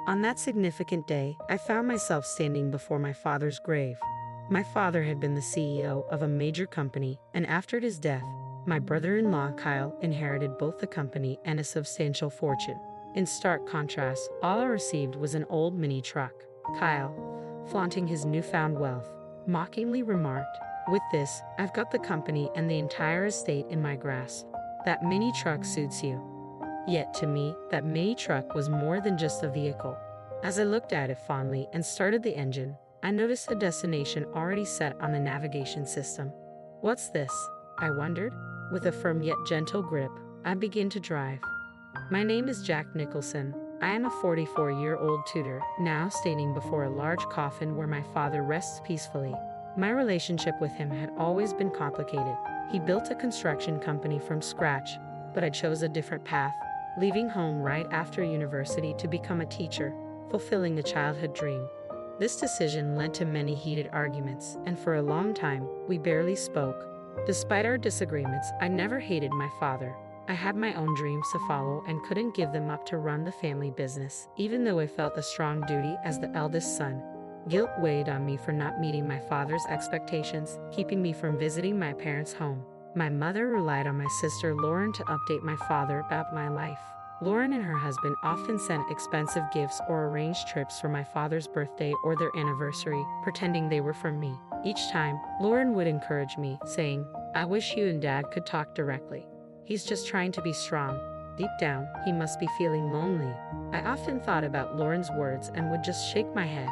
On that significant day, I found myself standing before my father's grave. My father had been the CEO of a major company, and after his death, my brother-in-law Kyle inherited both the company and a substantial fortune. In stark contrast, all I received was an old mini truck. Kyle, flaunting his newfound wealth, mockingly remarked, "With this, I've got the company and the entire estate in my grasp. That mini truck suits you." Yet to me, that mini truck was more than just a vehicle. As I looked at it fondly and started the engine, I noticed a destination already set on the navigation system. "What's this?" I wondered. With a firm yet gentle grip, I began to drive. My name is Jack Nicholson. I am a 44-year-old tutor, now standing before a large coffin where my father rests peacefully. My relationship with him had always been complicated. He built a construction company from scratch, but I chose a different path, leaving home right after university to become a teacher, fulfilling a childhood dream. This decision led to many heated arguments, and for a long time, we barely spoke. Despite our disagreements, I never hated my father. I had my own dreams to follow and couldn't give them up to run the family business, even though I felt a strong duty as the eldest son. Guilt weighed on me for not meeting my father's expectations, keeping me from visiting my parents' home. My mother relied on my sister Lauren to update my father about my life. Lauren and her husband often sent expensive gifts or arranged trips for my father's birthday or their anniversary, pretending they were from me. Each time, Lauren would encourage me, saying, "I wish you and Dad could talk directly. He's just trying to be strong. Deep down, he must be feeling lonely." I often thought about Lauren's words and would just shake my head.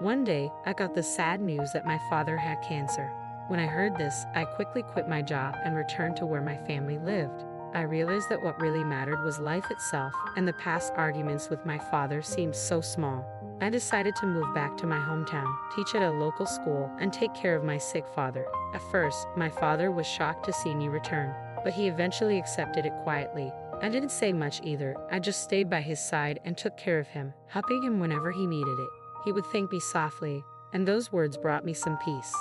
One day, I got the sad news that my father had cancer. When I heard this, I quickly quit my job and returned to where my family lived. I realized that what really mattered was life itself, and the past arguments with my father seemed so small. I decided to move back to my hometown, teach at a local school, and take care of my sick father. At first, my father was shocked to see me return, but he eventually accepted it quietly. I didn't say much either. I just stayed by his side and took care of him, helping him whenever he needed it. He would thank me softly, and those words brought me some peace.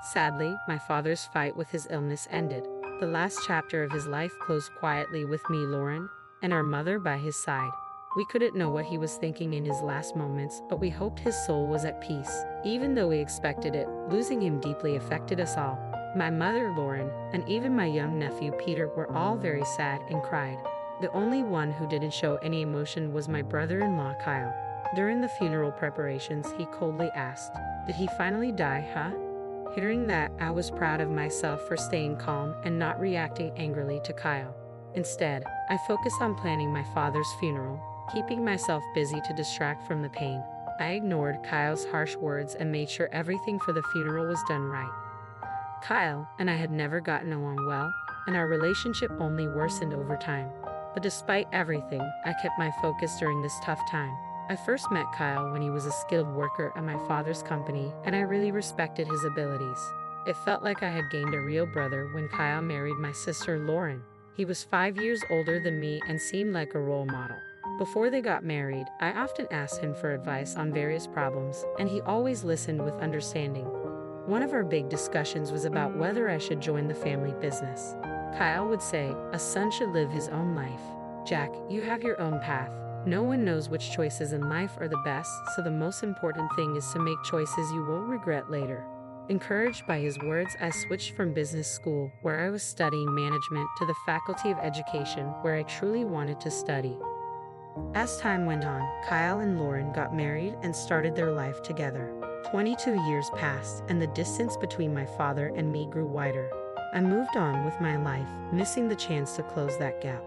Sadly, my father's fight with his illness ended. The last chapter of his life closed quietly with me, Lauren, and our mother by his side. We couldn't know what he was thinking in his last moments, but we hoped his soul was at peace. Even though we expected it, losing him deeply affected us all. My mother, Lauren, and even my young nephew, Peter, were all very sad and cried. The only one who didn't show any emotion was my brother-in-law, Kyle. During the funeral preparations, he coldly asked, "Did he finally die, huh?" Hearing that, I was proud of myself for staying calm and not reacting angrily to Kyle. Instead, I focused on planning my father's funeral, keeping myself busy to distract from the pain. I ignored Kyle's harsh words and made sure everything for the funeral was done right. Kyle and I had never gotten along well, and our relationship only worsened over time. But despite everything, I kept my focus during this tough time. I first met Kyle when he was a skilled worker at my father's company, and I really respected his abilities. It felt like I had gained a real brother when Kyle married my sister Lauren. He was 5 years older than me and seemed like a role model. Before they got married, I often asked him for advice on various problems, and he always listened with understanding. One of our big discussions was about whether I should join the family business. Kyle would say, "A son should live his own life. Jack, you have your own path. No one knows which choices in life are the best, so the most important thing is to make choices you won't regret later." Encouraged by his words, I switched from business school, where I was studying management, to the Faculty of Education, where I truly wanted to study. As time went on, Kyle and Lauren got married and started their life together. 22 years passed, and the distance between my father and me grew wider. I moved on with my life, missing the chance to close that gap.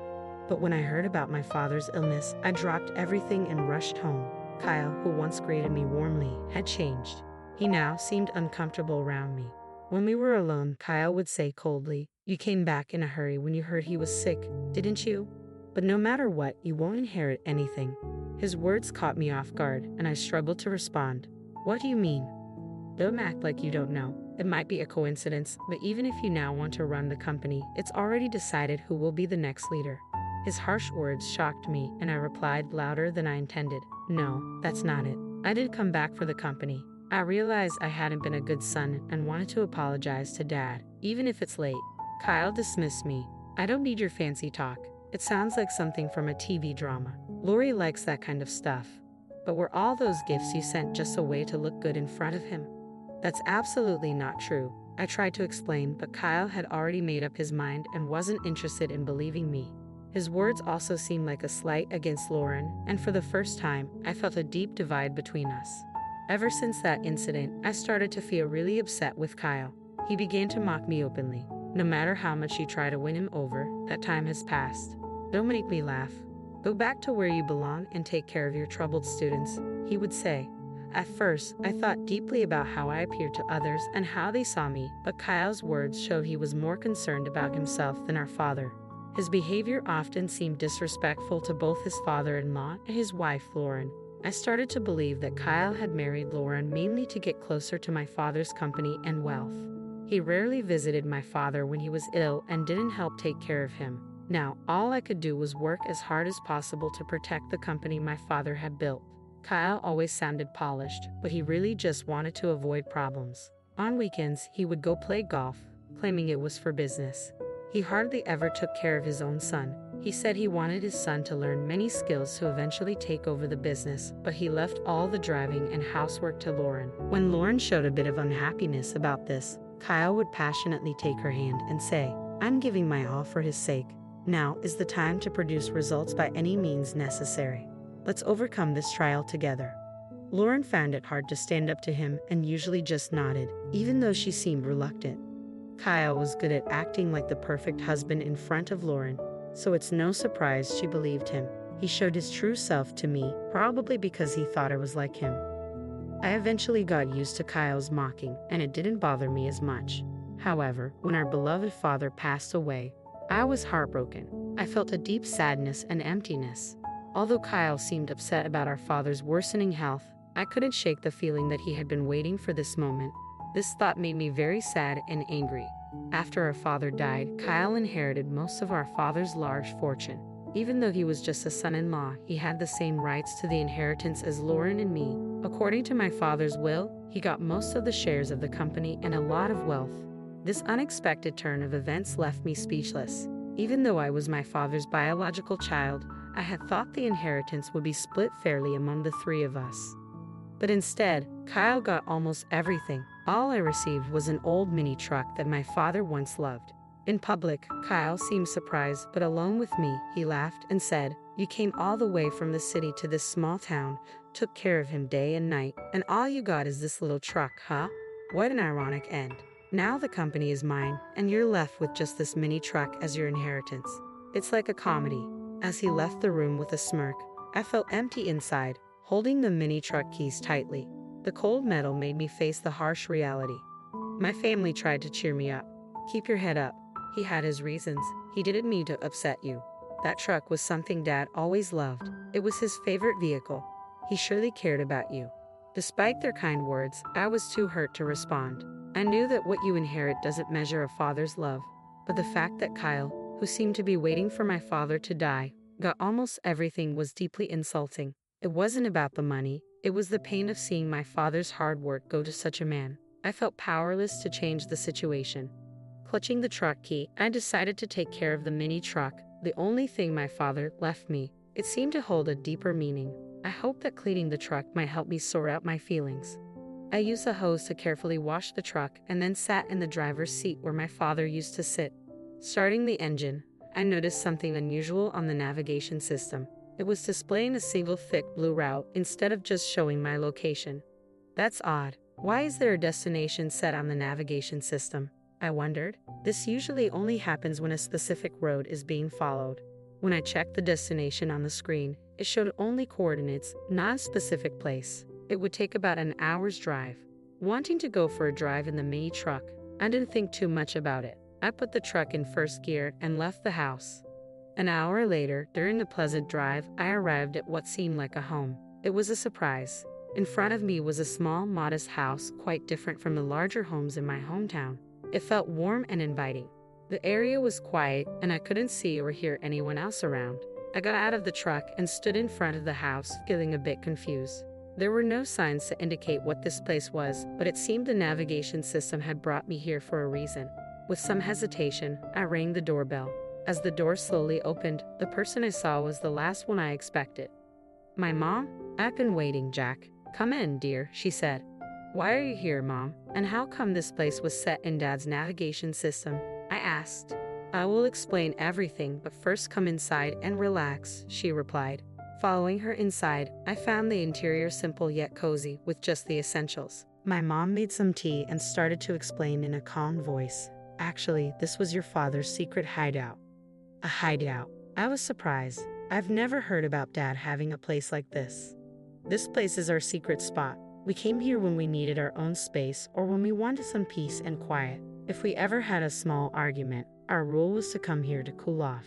But when I heard about my father's illness, I dropped everything and rushed home. Kyle, who once greeted me warmly, had changed. He now seemed uncomfortable around me. When we were alone, Kyle would say coldly, "You came back in a hurry when you heard he was sick, didn't you? But no matter what, you won't inherit anything." His words caught me off guard, and I struggled to respond. "What do you mean?" "Don't act like you don't know. It might be a coincidence, but even if you now want to run the company, it's already decided who will be the next leader." His harsh words shocked me, and I replied louder than I intended, "No, that's not it. I did come back for the company. I realized I hadn't been a good son and wanted to apologize to Dad, even if it's late." Kyle dismissed me. "I don't need your fancy talk. It sounds like something from a TV drama. Lori likes that kind of stuff. But were all those gifts you sent just a way to look good in front of him? That's absolutely not true. I tried to explain, but Kyle had already made up his mind and wasn't interested in believing me. His words also seemed like a slight against Lauren, and for the first time, I felt a deep divide between us. Ever since that incident, I started to feel really upset with Kyle. He began to mock me openly. No matter how much you try to win him over, that time has passed. Don't make me laugh. Go back to where you belong and take care of your troubled students, he would say. At first, I thought deeply about how I appeared to others and how they saw me, but Kyle's words showed he was more concerned about himself than our father. His behavior often seemed disrespectful to both his father-in-law and his wife, Lauren. I started to believe that Kyle had married Lauren mainly to get closer to my father's company and wealth. He rarely visited my father when he was ill and didn't help take care of him. Now, all I could do was work as hard as possible to protect the company my father had built. Kyle always sounded polished, but he really just wanted to avoid problems. On weekends, he would go play golf, claiming it was for business. He hardly ever took care of his own son. He said he wanted his son to learn many skills to eventually take over the business, but he left all the driving and housework to Lauren. When Lauren showed a bit of unhappiness about this, Kyle would passionately take her hand and say, "I'm giving my all for his sake. Now is the time to produce results by any means necessary. Let's overcome this trial together." Lauren found it hard to stand up to him and usually just nodded, even though she seemed reluctant. Kyle was good at acting like the perfect husband in front of Lauren, so it's no surprise she believed him. He showed his true self to me, probably because he thought I was like him. I eventually got used to Kyle's mocking, and it didn't bother me as much. However, when our beloved father passed away, I was heartbroken. I felt a deep sadness and emptiness. Although Kyle seemed upset about our father's worsening health, I couldn't shake the feeling that he had been waiting for this moment. This thought made me very sad and angry. After our father died, Kyle inherited most of our father's large fortune. Even though he was just a son-in-law, he had the same rights to the inheritance as Lauren and me. According to my father's will, he got most of the shares of the company and a lot of wealth. This unexpected turn of events left me speechless. Even though I was my father's biological child, I had thought the inheritance would be split fairly among the three of us. But instead, Kyle got almost everything. All I received was an old mini truck that my father once loved. In public, Kyle seemed surprised, but alone with me, he laughed and said, "You came all the way from the city to this small town, took care of him day and night, and all you got is this little truck, huh? What an ironic end. Now the company is mine, and you're left with just this mini truck as your inheritance. It's like a comedy." As he left the room with a smirk, I felt empty inside, holding the mini truck keys tightly. The cold metal made me face the harsh reality. My family tried to cheer me up. "Keep your head up." He had his reasons. He didn't mean to upset you. That truck was something Dad always loved. It was his favorite vehicle. He surely cared about you. Despite their kind words, I was too hurt to respond. I knew that what you inherit doesn't measure a father's love. But the fact that Kyle, who seemed to be waiting for my father to die, got almost everything was deeply insulting. It wasn't about the money. It was the pain of seeing my father's hard work go to such a man. I felt powerless to change the situation. Clutching the truck key, I decided to take care of the mini truck, the only thing my father left me. It seemed to hold a deeper meaning. I hoped that cleaning the truck might help me sort out my feelings. I used a hose to carefully wash the truck and then sat in the driver's seat where my father used to sit. Starting the engine, I noticed something unusual on the navigation system. It was displaying a single thick blue route instead of just showing my location. That's odd. Why is there a destination set on the navigation system? I wondered. This usually only happens when a specific road is being followed. When I checked the destination on the screen, it showed only coordinates, not a specific place. It would take about an hour's drive. Wanting to go for a drive in the mini truck, I didn't think too much about it. I put the truck in first gear and left the house. An hour later, during the pleasant drive, I arrived at what seemed like a home. It was a surprise. In front of me was a small, modest house, quite different from the larger homes in my hometown. It felt warm and inviting. The area was quiet, and I couldn't see or hear anyone else around. I got out of the truck and stood in front of the house, feeling a bit confused. There were no signs to indicate what this place was, but it seemed the navigation system had brought me here for a reason. With some hesitation, I rang the doorbell. As the door slowly opened, the person I saw was the last one I expected. My mom? I've been waiting, Jack. Come in, dear, she said. Why are you here, Mom? And how come this place was set in Dad's navigation system? I asked. I will explain everything, but first come inside and relax, she replied. Following her inside, I found the interior simple yet cozy with just the essentials. My mom made some tea and started to explain in a calm voice. Actually, this was your father's secret hideout. A hideout. I was surprised. I've never heard about Dad having a place like this. This place is our secret spot. We came here when we needed our own space or when we wanted some peace and quiet. If we ever had a small argument, our rule was to come here to cool off.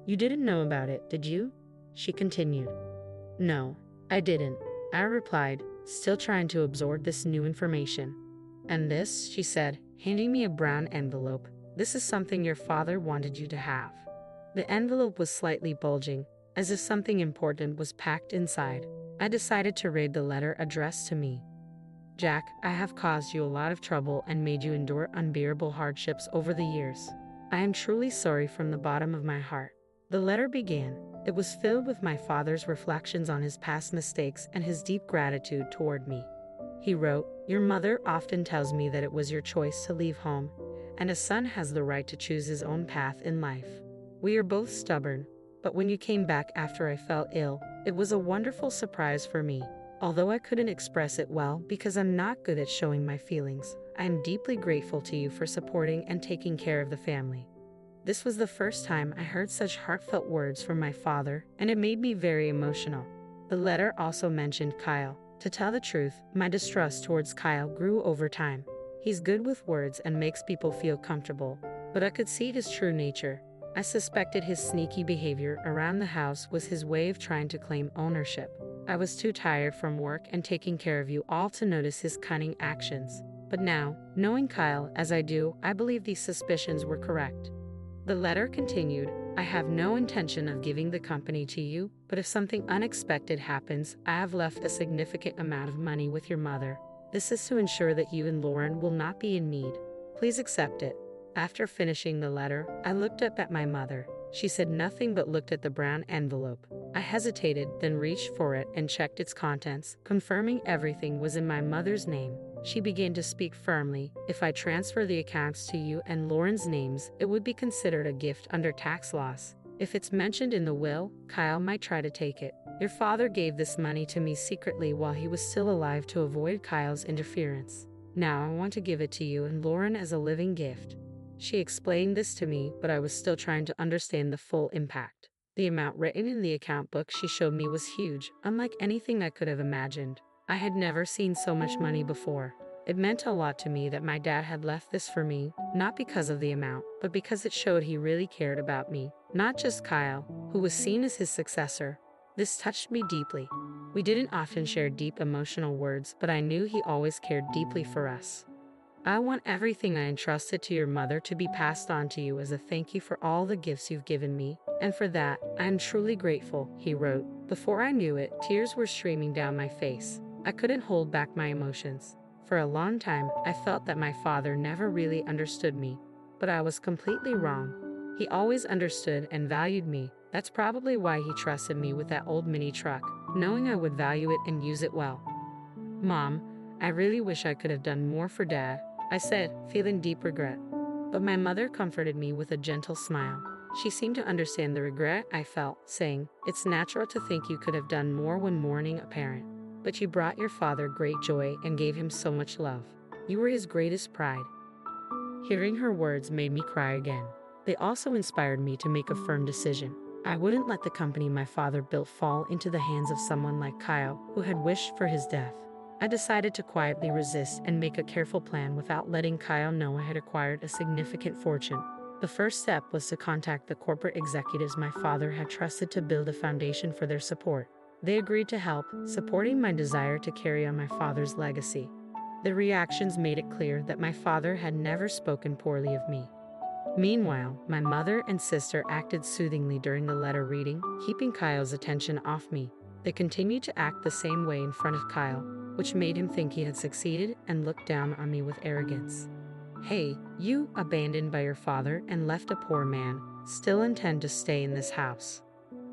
You didn't know about it, did you? She continued. No, I didn't, I replied, still trying to absorb this new information. And this, she said, handing me a brown envelope. This is something your father wanted you to have. The envelope was slightly bulging, as if something important was packed inside. I decided to read the letter addressed to me. Jack, I have caused you a lot of trouble and made you endure unbearable hardships over the years. I am truly sorry from the bottom of my heart. The letter began. It was filled with my father's reflections on his past mistakes and his deep gratitude toward me. He wrote, Your mother often tells me that it was your choice to leave home, and a son has the right to choose his own path in life. We are both stubborn, but when you came back after I fell ill, it was a wonderful surprise for me. Although I couldn't express it well because I'm not good at showing my feelings, I am deeply grateful to you for supporting and taking care of the family. This was the first time I heard such heartfelt words from my father, and it made me very emotional. The letter also mentioned Kyle. To tell the truth, my distrust towards Kyle grew over time. He's good with words and makes people feel comfortable, but I could see his true nature. I suspected his sneaky behavior around the house was his way of trying to claim ownership. I was too tired from work and taking care of you all to notice his cunning actions. But now, knowing Kyle as I do, I believe these suspicions were correct. The letter continued, I have no intention of giving the company to you, but if something unexpected happens, I have left a significant amount of money with your mother. This is to ensure that you and Lauren will not be in need. Please accept it. After finishing the letter, I looked up at my mother. She said nothing but looked at the brown envelope. I hesitated, then reached for it and checked its contents, confirming everything was in my mother's name. She began to speak firmly. If I transfer the accounts to you and Lauren's names, it would be considered a gift under tax laws. If it's mentioned in the will, Kyle might try to take it. Your father gave this money to me secretly while he was still alive to avoid Kyle's interference. Now I want to give it to you and Lauren as a living gift. She explained this to me, but I was still trying to understand the full impact. The amount written in the account book she showed me was huge, unlike anything I could have imagined. I had never seen so much money before. It meant a lot to me that my dad had left this for me, not because of the amount, but because it showed he really cared about me, not just Kyle, who was seen as his successor. This touched me deeply. We didn't often share deep emotional words, but I knew he always cared deeply for us. I want everything I entrusted to your mother to be passed on to you as a thank you for all the gifts you've given me, and for that, I am truly grateful, he wrote. Before I knew it, tears were streaming down my face. I couldn't hold back my emotions. For a long time, I felt that my father never really understood me, but I was completely wrong. He always understood and valued me. That's probably why he trusted me with that old mini truck, knowing I would value it and use it well. Mom, I really wish I could have done more for Dad, I said, feeling deep regret. But my mother comforted me with a gentle smile. She seemed to understand the regret I felt, saying, It's natural to think you could have done more when mourning a parent. But you brought your father great joy and gave him so much love. You were his greatest pride. Hearing her words made me cry again. They also inspired me to make a firm decision. I wouldn't let the company my father built fall into the hands of someone like Kyle, who had wished for his death. I decided to quietly resist and make a careful plan without letting Kyle know I had acquired a significant fortune. The first step was to contact the corporate executives my father had trusted to build a foundation for their support. They agreed to help, supporting my desire to carry on my father's legacy. Their reactions made it clear that my father had never spoken poorly of me. Meanwhile, my mother and sister acted soothingly during the letter reading, keeping Kyle's attention off me. They continued to act the same way in front of Kyle, which made him think he had succeeded and looked down on me with arrogance. Hey, you, abandoned by your father and left a poor man, still intend to stay in this house.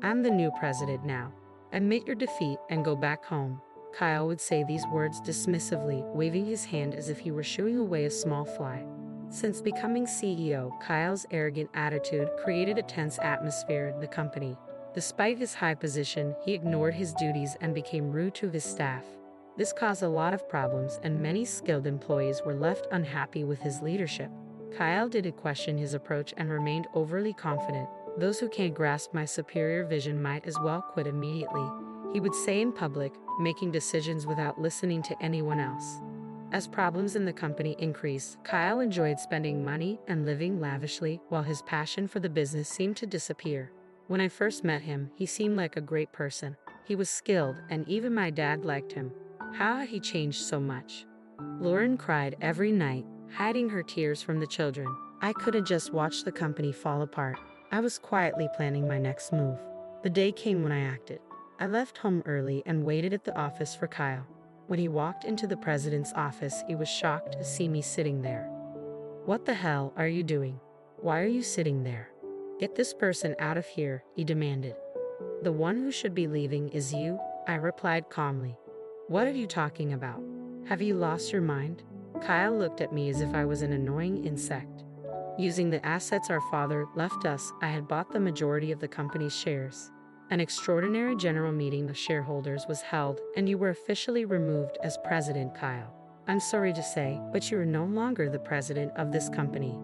I'm the new president now. Admit your defeat and go back home. Kyle would say these words dismissively, waving his hand as if he were shooing away a small fly. Since becoming CEO, Kyle's arrogant attitude created a tense atmosphere in the company. Despite his high position, he ignored his duties and became rude to his staff. This caused a lot of problems, and many skilled employees were left unhappy with his leadership. Kyle didn't question his approach and remained overly confident. "Those who can't grasp my superior vision might as well quit immediately," he would say in public, making decisions without listening to anyone else. As problems in the company increased, Kyle enjoyed spending money and living lavishly, while his passion for the business seemed to disappear. When I first met him, he seemed like a great person. He was skilled, and even my dad liked him. How had he changed so much? Lauren cried every night, hiding her tears from the children. I couldn't just watch the company fall apart. I was quietly planning my next move. The day came when I acted. I left home early and waited at the office for Kyle. When he walked into the president's office, he was shocked to see me sitting there. "What the hell are you doing? Why are you sitting there? Get this person out of here," he demanded. "The one who should be leaving is you," I replied calmly. "What are you talking about? Have you lost your mind?" Kyle looked at me as if I was an annoying insect. Using the assets our father left us, I had bought the majority of the company's shares. An extraordinary general meeting of shareholders was held, and you were officially removed as president, Kyle. "I'm sorry to say, but you are no longer the president of this company."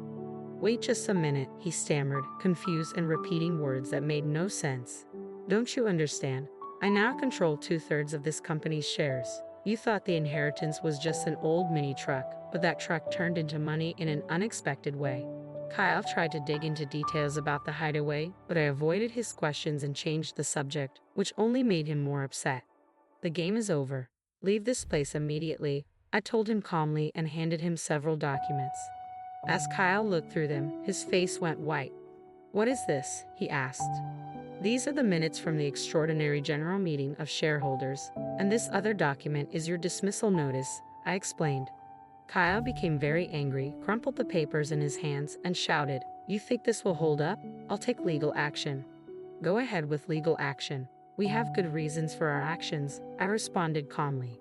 "Wait just a minute," he stammered, confused and repeating words that made no sense. "Don't you understand? I now control 2/3 of this company's shares. You thought the inheritance was just an old mini truck, but that truck turned into money in an unexpected way." Kyle tried to dig into details about the hideaway, but I avoided his questions and changed the subject, which only made him more upset. "The game is over. Leave this place immediately," I told him calmly and handed him several documents. As Kyle looked through them, his face went white. "What is this?" he asked. "These are the minutes from the extraordinary general meeting of shareholders, and this other document is your dismissal notice," I explained. Kyle became very angry, crumpled the papers in his hands, and shouted, "You think this will hold up? I'll take legal action." "Go ahead with legal action. We have good reasons for our actions," I responded calmly.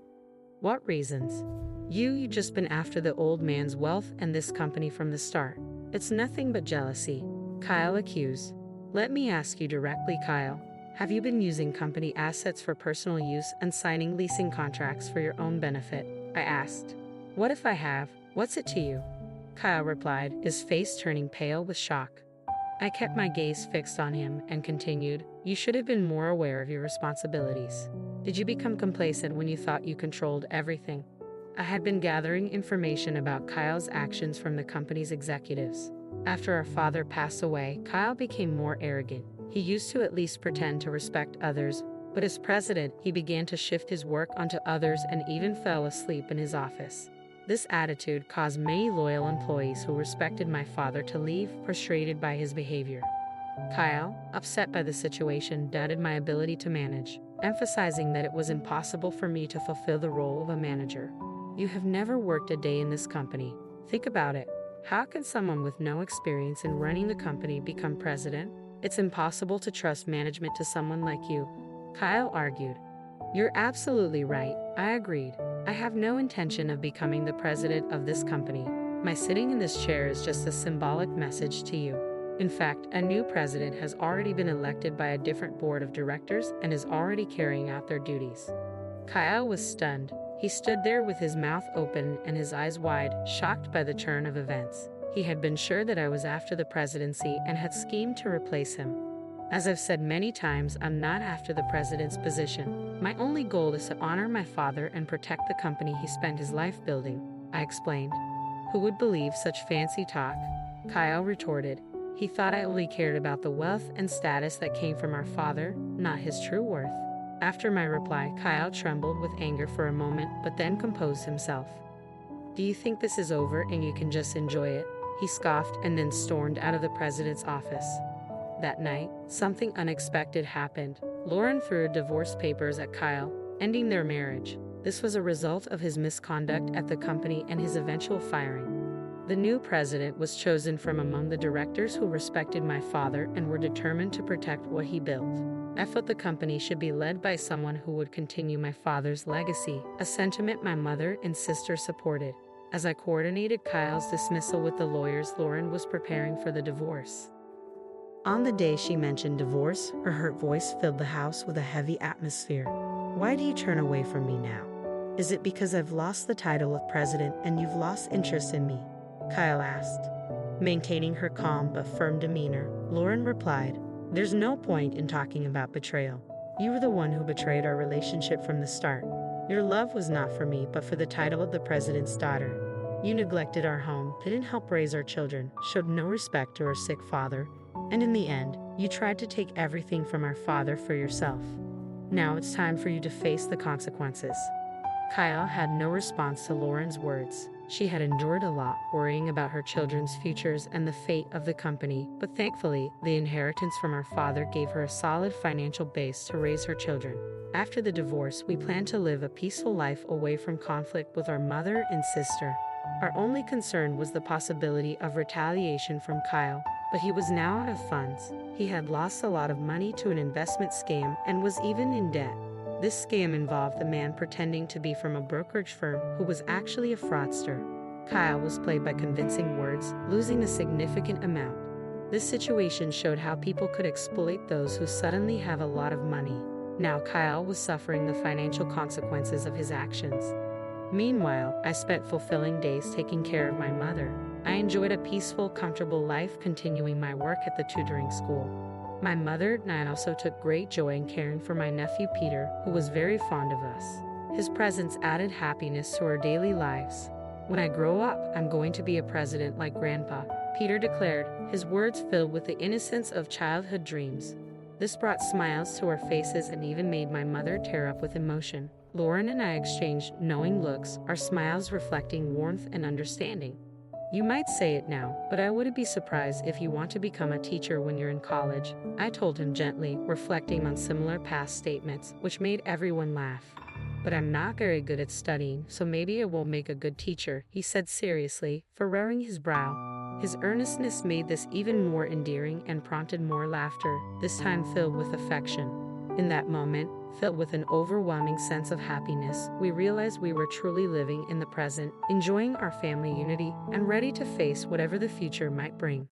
"What reasons?" You just been after the old man's wealth and this company from the start. It's nothing but jealousy," Kyle accused. "Let me ask you directly, Kyle. Have you been using company assets for personal use and signing leasing contracts for your own benefit?" I asked. "What if I have? What's it to you?" Kyle replied, his face turning pale with shock. I kept my gaze fixed on him and continued, "You should have been more aware of your responsibilities. Did you become complacent when you thought you controlled everything?" I had been gathering information about Kyle's actions from the company's executives. After our father passed away, Kyle became more arrogant. He used to at least pretend to respect others, but as president, he began to shift his work onto others and even fell asleep in his office. This attitude caused many loyal employees who respected my father to leave, frustrated by his behavior. Kyle, upset by the situation, doubted my ability to manage, emphasizing that it was impossible for me to fulfill the role of a manager. "You have never worked a day in this company. Think about it. How can someone with no experience in running the company become president? It's impossible to trust management to someone like you," Kyle argued. "You're absolutely right," I agreed. "I have no intention of becoming the president of this company. My sitting in this chair is just a symbolic message to you. In fact, a new president has already been elected by a different board of directors and is already carrying out their duties." Kyle was stunned. He stood there with his mouth open and his eyes wide, shocked by the turn of events. He had been sure that I was after the presidency and had schemed to replace him. "As I've said many times, I'm not after the president's position. My only goal is to honor my father and protect the company he spent his life building," I explained. "Who would believe such fancy talk?" Kyle retorted. He thought I only cared about the wealth and status that came from our father, not his true worth. After my reply, Kyle trembled with anger for a moment, but then composed himself. "Do you think this is over and you can just enjoy it?" He scoffed and then stormed out of the president's office. That night, something unexpected happened. Lauren threw divorce papers at Kyle, ending their marriage. This was a result of his misconduct at the company and his eventual firing. The new president was chosen from among the directors who respected my father and were determined to protect what he built. I felt the company should be led by someone who would continue my father's legacy, a sentiment my mother and sister supported. As I coordinated Kyle's dismissal with the lawyers, Lauren was preparing for the divorce. On the day she mentioned divorce, her hurt voice filled the house with a heavy atmosphere. "Why do you turn away from me now? Is it because I've lost the title of president and you've lost interest in me?" Kyle asked. Maintaining her calm but firm demeanor, Lauren replied, "There's no point in talking about betrayal. You were the one who betrayed our relationship from the start. Your love was not for me but for the title of the president's daughter. You neglected our home, didn't help raise our children, showed no respect to our sick father, and in the end, you tried to take everything from our father for yourself. Now it's time for you to face the consequences." Kyle had no response to Lauren's words. She had endured a lot, worrying about her children's futures and the fate of the company, but thankfully, the inheritance from her father gave her a solid financial base to raise her children. After the divorce, we planned to live a peaceful life away from conflict with our mother and sister. Our only concern was the possibility of retaliation from Kyle, but he was now out of funds. He had lost a lot of money to an investment scam and was even in debt. This scam involved the man pretending to be from a brokerage firm who was actually a fraudster. Kyle was played by convincing words, losing a significant amount. This situation showed how people could exploit those who suddenly have a lot of money. Now Kyle was suffering the financial consequences of his actions. Meanwhile, I spent fulfilling days taking care of my mother. I enjoyed a peaceful, comfortable life, continuing my work at the tutoring school. My mother and I also took great joy in caring for my nephew Peter, who was very fond of us. His presence added happiness to our daily lives. "When I grow up, I'm going to be a president like Grandpa," Peter declared, his words filled with the innocence of childhood dreams. This brought smiles to our faces and even made my mother tear up with emotion. Lauren and I exchanged knowing looks, our smiles reflecting warmth and understanding. "You might say it now, but I wouldn't be surprised if you want to become a teacher when you're in college," I told him gently, reflecting on similar past statements, which made everyone laugh. "But I'm not very good at studying, so maybe I won't make a good teacher," he said seriously, furrowing his brow. His earnestness made this even more endearing and prompted more laughter, this time filled with affection. In that moment, filled with an overwhelming sense of happiness, we realized we were truly living in the present, enjoying our family unity, and ready to face whatever the future might bring.